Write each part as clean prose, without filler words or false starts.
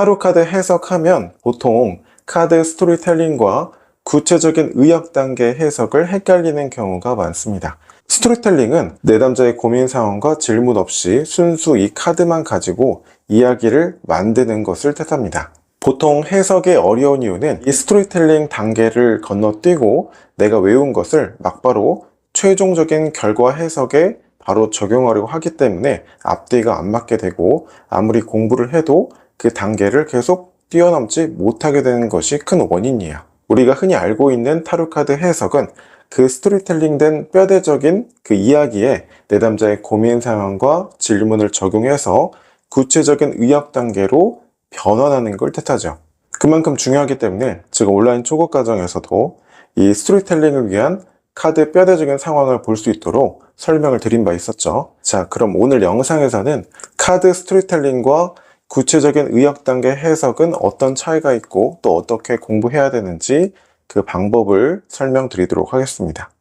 타로 카드 해석하면 보통 카드 스토리텔링과 구체적인 의학 단계 해석을 헷갈리는 경우가 많습니다. 스토리텔링은 내담자의 고민 상황과 질문 없이 순수 이 카드만 가지고 이야기를 만드는 것을 뜻합니다. 보통 해석이 어려운 이유는 이 스토리텔링 단계를 건너뛰고 내가 외운 것을 막바로 최종적인 결과 해석에 바로 적용하려고 하기 때문에 앞뒤가 안 맞게 되고 아무리 공부를 해도 그 단계를 계속 뛰어넘지 못하게 되는 것이 큰 원인이에요. 우리가 흔히 알고 있는 타로 카드 해석은 그 스토리텔링 된 뼈대적인 그 이야기에 내담자의 고민 상황과 질문을 적용해서 구체적인 의학 단계로 변환하는 걸 뜻하죠. 그만큼 중요하기 때문에 제가 온라인 초급 과정에서도 이 스토리텔링을 위한 카드 뼈대적인 상황을 볼 수 있도록 설명을 드린 바 있었죠. 자, 그럼 오늘 영상에서는 카드 스토리텔링과 구체적인 의학 단계 해석은 어떤 차이가 있고 또 어떻게 공부해야 되는지 그 방법을 설명드리도록 하겠습니다.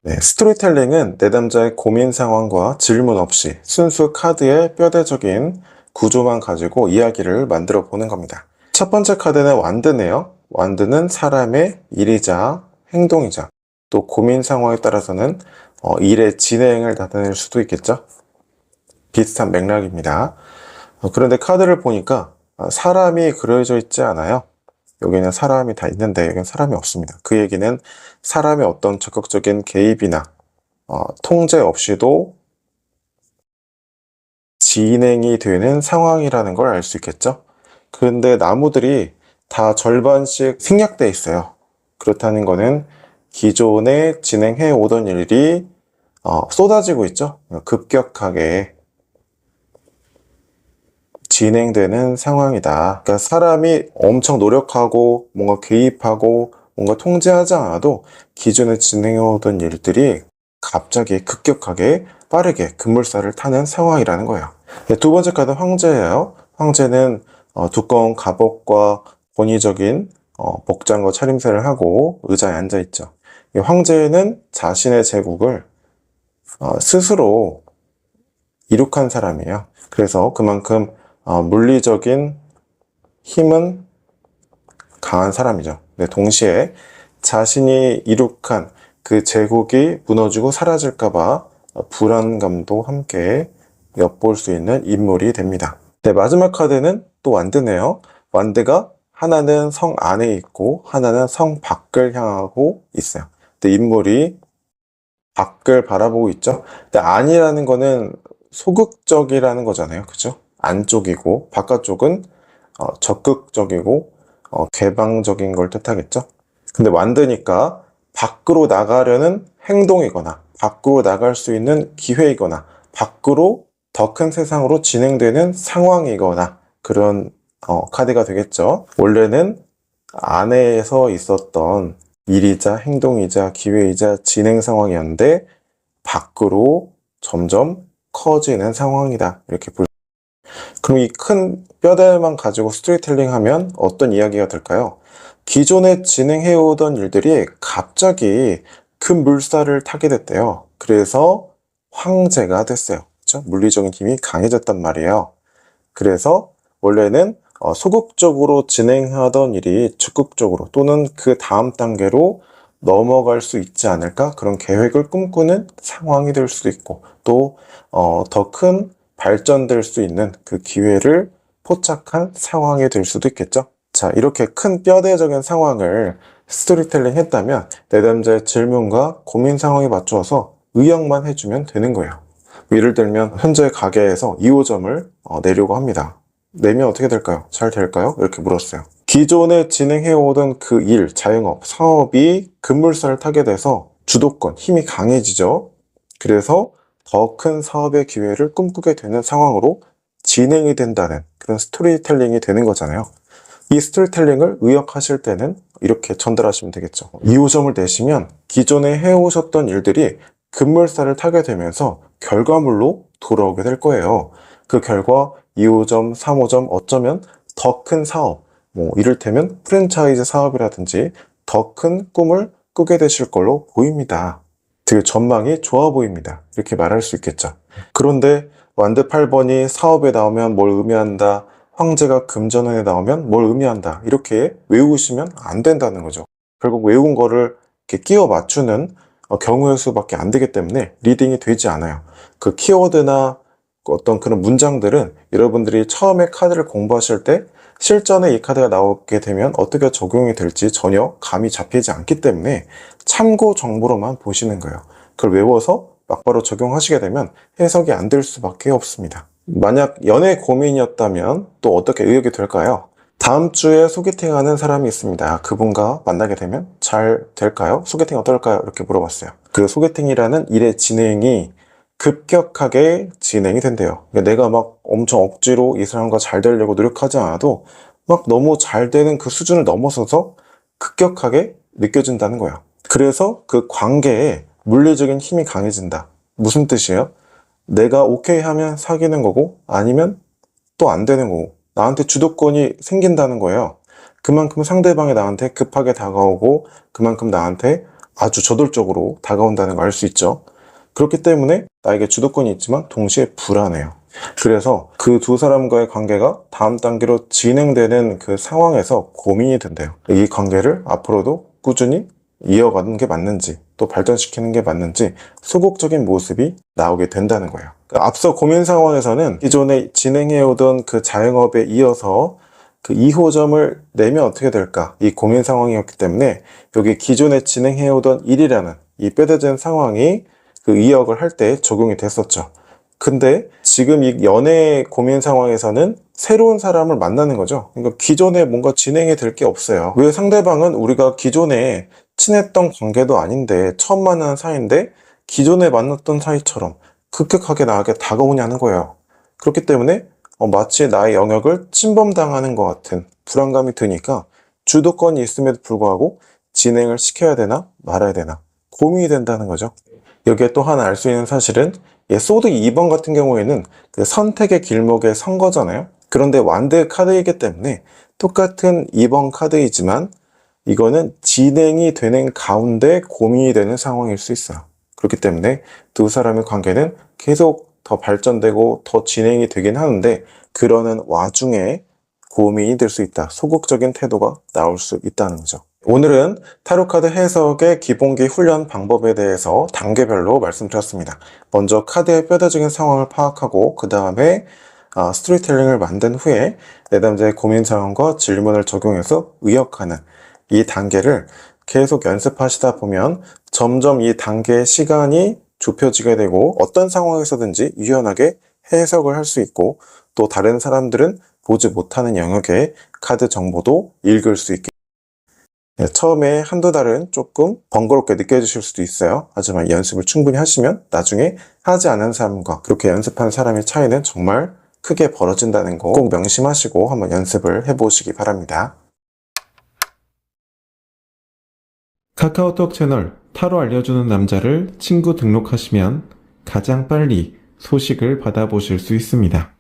네, 스토리텔링은 내담자의 고민 상황과 질문 없이 순수 카드의 뼈대적인 구조만 가지고 이야기를 만들어 보는 겁니다. 첫 번째 카드는 완드네요. 완드는 사람의 일이자 행동이자 또 고민 상황에 따라서는 일의 진행을 나타낼 수도 있겠죠. 비슷한 맥락입니다. 그런데 카드를 보니까 사람이 그려져 있지 않아요. 여기는 사람이 다 있는데 여기는 사람이 없습니다. 그 얘기는 사람의 어떤 적극적인 개입이나 통제 없이도 진행이 되는 상황이라는 걸 알 수 있겠죠. 그런데 나무들이 다 절반씩 생략되어 있어요. 그렇다는 거는 기존에 진행해 오던 일이 쏟아지고 있죠. 급격하게 진행되는 상황이다. 그러니까 사람이 엄청 노력하고 뭔가 개입하고 뭔가 통제하지 않아도 기존에 진행해 오던 일들이 갑자기 급격하게 빠르게 급물살을 타는 상황이라는 거예요. 두 번째 카드 황제예요. 황제는 두꺼운 갑옷과 권위적인 복장과 차림새를 하고 의자에 앉아 있죠. 이 황제는 자신의 제국을 스스로 이룩한 사람이에요. 그래서 그만큼 물리적인 힘은 강한 사람이죠. 근데 동시에 자신이 이룩한 그 제국이 무너지고 사라질까봐 불안감도 함께 엿볼 수 있는 인물이 됩니다. 네, 마지막 카드는 또 완드네요. 완드가 하나는 성 안에 있고 하나는 성 밖을 향하고 있어요. 근데 인물이 밖을 바라보고 있죠. 근데 안이라는 거는 소극적이라는 거잖아요. 그죠? 안쪽이고 바깥쪽은 적극적이고 개방적인 걸 뜻하겠죠. 근데 완드니까 밖으로 나가려는 행동이거나 밖으로 나갈 수 있는 기회이거나 밖으로 더 큰 세상으로 진행되는 상황이거나 그런 카드가 되겠죠. 원래는 안에서 있었던 일이자 행동이자 기회이자 진행 상황이었는데 밖으로 점점 커지는 상황이다. 이렇게 볼. 그럼 이 큰 뼈대만 가지고 스토리텔링 하면 어떤 이야기가 될까요? 기존에 진행해오던 일들이 갑자기 큰 물살을 타게 됐대요. 그래서 황제가 됐어요. 그렇죠? 물리적인 힘이 강해졌단 말이에요. 그래서 원래는 소극적으로 진행하던 일이 적극적으로 또는 그 다음 단계로 넘어갈 수 있지 않을까? 그런 계획을 꿈꾸는 상황이 될 수도 있고 또 더 큰 발전될 수 있는 그 기회를 포착한 상황이 될 수도 있겠죠. 자, 이렇게 큰 뼈대적인 상황을 스토리텔링 했다면 내담자의 질문과 고민 상황에 맞추어서 의역만 해주면 되는 거예요. 예를 들면 현재 가게에서 2호점을 내려고 합니다. 내면 어떻게 될까요? 잘 될까요? 이렇게 물었어요. 기존에 진행해오던 그 일, 자영업, 사업이 급물살을 타게 돼서 주도권, 힘이 강해지죠. 그래서 더 큰 사업의 기회를 꿈꾸게 되는 상황으로 진행이 된다는 그런 스토리텔링이 되는 거잖아요. 이 스토리텔링을 의역하실 때는 이렇게 전달하시면 되겠죠. 2호점을 내시면 기존에 해오셨던 일들이 급물살을 타게 되면서 결과물로 돌아오게 될 거예요. 그 결과 2호점, 3호점 어쩌면 더 큰 사업, 이를테면 프랜차이즈 사업이라든지 더 큰 꿈을 꾸게 되실 걸로 보입니다. 되게 전망이 좋아 보입니다. 이렇게 말할 수 있겠죠. 그런데 완드 8번이 사업에 나오면 뭘 의미한다, 황제가 금전운에 나오면 뭘 의미한다, 이렇게 외우시면 안 된다는 거죠. 결국 외운 거를 이렇게 끼워 맞추는 경우의 수밖에 안 되기 때문에 리딩이 되지 않아요. 그 키워드나 어떤 그런 문장들은 여러분들이 처음에 카드를 공부하실 때 실전에 이 카드가 나오게 되면 어떻게 적용이 될지 전혀 감이 잡히지 않기 때문에 참고 정보로만 보시는 거예요. 그걸 외워서 막바로 적용하시게 되면 해석이 안 될 수밖에 없습니다. 만약 연애 고민이었다면 또 어떻게 의역이 될까요? 다음 주에 소개팅하는 사람이 있습니다. 그분과 만나게 되면 잘 될까요? 소개팅 어떨까요? 이렇게 물어봤어요. 그 소개팅이라는 일의 진행이 급격하게 진행이 된대요. 그러니까 내가 막 엄청 억지로 이 사람과 잘 되려고 노력하지 않아도 막 너무 잘 되는 그 수준을 넘어서서 급격하게 느껴진다는 거예요. 그래서 그 관계에 물리적인 힘이 강해진다. 무슨 뜻이에요? 내가 오케이 하면 사귀는 거고 아니면 또 안 되는 거고 나한테 주도권이 생긴다는 거예요. 그만큼 상대방이 나한테 급하게 다가오고 그만큼 나한테 아주 저돌적으로 다가온다는 걸 알 수 있죠. 그렇기 때문에 나에게 주도권이 있지만 동시에 불안해요. 그래서 그 두 사람과의 관계가 다음 단계로 진행되는 그 상황에서 고민이 된대요. 이 관계를 앞으로도 꾸준히 이어가는 게 맞는지 또 발전시키는 게 맞는지 소극적인 모습이 나오게 된다는 거예요. 앞서 고민 상황에서는 기존에 진행해오던 그 자영업에 이어서 그 2호점을 내면 어떻게 될까 이 고민 상황이었기 때문에 여기 기존에 진행해오던 일이라는 이 뼈대진 상황이 그 이역을 할 때 적용이 됐었죠. 근데 지금 이 연애 고민 상황에서는 새로운 사람을 만나는 거죠. 그러니까 기존에 뭔가 진행이 될 게 없어요. 왜 상대방은 우리가 기존에 친했던 관계도 아닌데 처음 만난 사이인데 기존에 만났던 사이처럼 급격하게 나에게 다가오냐는 거예요. 그렇기 때문에 마치 나의 영역을 침범당하는 것 같은 불안감이 드니까 주도권이 있음에도 불구하고 진행을 시켜야 되나 말아야 되나 고민이 된다는 거죠. 여기에 또 하나 알 수 있는 사실은 소드 2번 같은 경우에는 그 선택의 길목에 선 거잖아요. 그런데 완드 카드이기 때문에 똑같은 2번 카드이지만 이거는 진행이 되는 가운데 고민이 되는 상황일 수 있어요. 그렇기 때문에 두 사람의 관계는 계속 더 발전되고 더 진행이 되긴 하는데 그러는 와중에 고민이 될 수 있다. 소극적인 태도가 나올 수 있다는 거죠. 오늘은 타로카드 해석의 기본기 훈련 방법에 대해서 단계별로 말씀드렸습니다. 먼저 카드의 뼈대적인 상황을 파악하고 그 다음에 스토리텔링을 만든 후에 내담자의 고민 상황과 질문을 적용해서 의역하는 이 단계를 계속 연습하시다 보면 점점 이 단계의 시간이 좁혀지게 되고 어떤 상황에서든지 유연하게 해석을 할 수 있고 또 다른 사람들은 보지 못하는 영역의 카드 정보도 읽을 수 있게 처음에 한두 달은 조금 번거롭게 느껴지실 수도 있어요. 하지만 연습을 충분히 하시면 나중에 하지 않은 사람과 그렇게 연습한 사람의 차이는 정말 크게 벌어진다는 거 꼭 명심하시고 한번 연습을 해보시기 바랍니다. 카카오톡 채널 타로 알려주는 남자를 친구 등록하시면 가장 빨리 소식을 받아보실 수 있습니다.